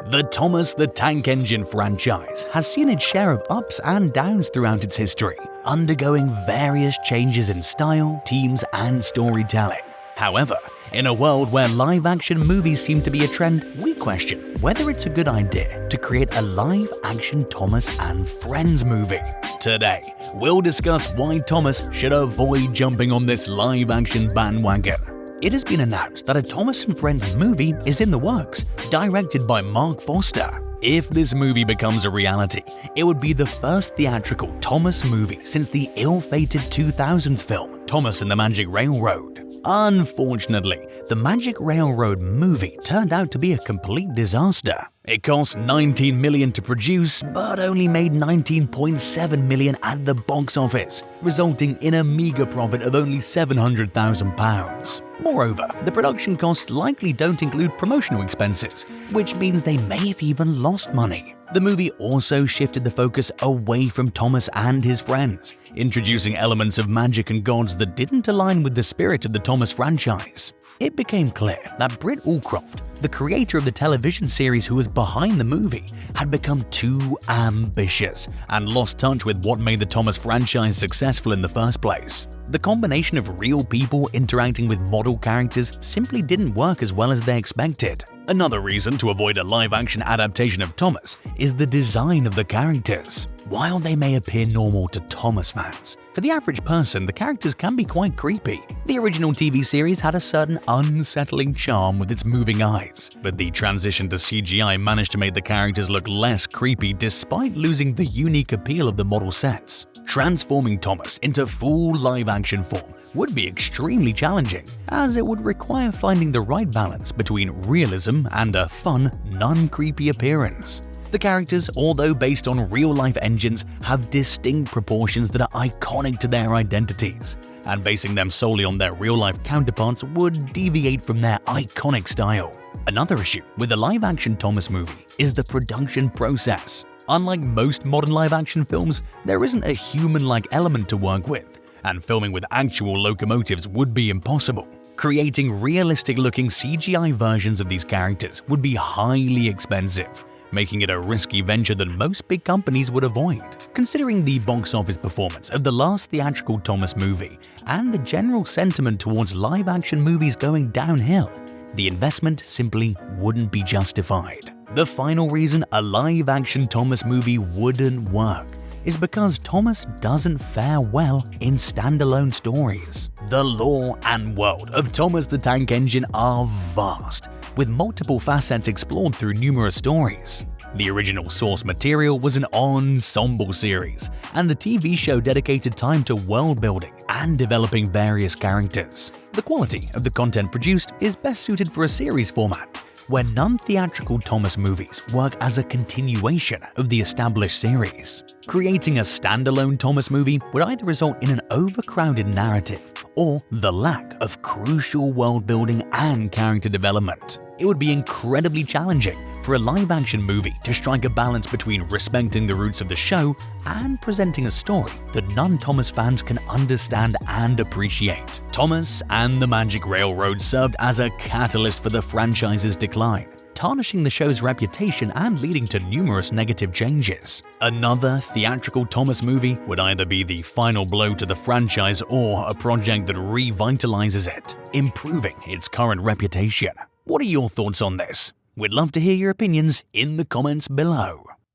The Thomas the Tank Engine franchise has seen its share of ups and downs throughout its history, undergoing various changes in style, themes, and storytelling. However, in a world where live-action movies seem to be a trend, we question whether it's a good idea to create a live-action Thomas and Friends movie. Today, we'll discuss why Thomas should avoid jumping on this live-action bandwagon. It has been announced that a Thomas and Friends movie is in the works, directed by Mark Foster. If this movie becomes a reality, it would be the first theatrical Thomas movie since the ill-fated 2000s film Thomas and the Magic Railroad. Unfortunately, the Magic Railroad movie turned out to be a complete disaster. It cost $19 million to produce, but only made $19.7 million at the box office, resulting in a meager profit of only £700,000. Moreover, the production costs likely don't include promotional expenses, which means they may have even lost money. The movie also shifted the focus away from Thomas and his friends, introducing elements of magic and gods that didn't align with the spirit of the Thomas franchise. It became clear that Britt Allcroft, the creator of the television series who was behind the movie, had become too ambitious and lost touch with what made the Thomas franchise successful in the first place. The combination of real people interacting with model characters simply didn't work as well as they expected. Another reason to avoid a live-action adaptation of Thomas is the design of the characters. While they may appear normal to Thomas fans, for the average person the characters can be quite creepy. The original TV series had a certain unsettling charm with its moving eyes, but the transition to CGI managed to make the characters look less creepy despite losing the unique appeal of the model sets. Transforming Thomas into full live-action form would be extremely challenging, as it would require finding the right balance between realism and a fun, non-creepy appearance. The characters, although based on real-life engines, have distinct proportions that are iconic to their identities, and basing them solely on their real-life counterparts would deviate from their iconic style. Another issue with the live-action Thomas movie is the production process. Unlike most modern live-action films, there isn't a human-like element to work with, and filming with actual locomotives would be impossible. Creating realistic-looking CGI versions of these characters would be highly expensive, making it a risky venture that most big companies would avoid. Considering the box office performance of the last theatrical Thomas movie and the general sentiment towards live-action movies going downhill, the investment simply wouldn't be justified. The final reason a live-action Thomas movie wouldn't work is because Thomas doesn't fare well in standalone stories. The lore and world of Thomas the Tank Engine are vast, with multiple facets explored through numerous stories. The original source material was an ensemble series, and the TV show dedicated time to world building and developing various characters. The quality of the content produced is best suited for a series format, where non-theatrical Thomas movies work as a continuation of the established series. Creating a standalone Thomas movie would either result in an overcrowded narrative or the lack of crucial world building and character development. It would be incredibly challenging for a live-action movie to strike a balance between respecting the roots of the show and presenting a story that non-Thomas fans can understand and appreciate. Thomas and the Magic Railroad served as a catalyst for the franchise's decline, tarnishing the show's reputation and leading to numerous negative changes. Another theatrical Thomas movie would either be the final blow to the franchise or a project that revitalizes it, improving its current reputation. What are your thoughts on this? We'd love to hear your opinions in the comments below.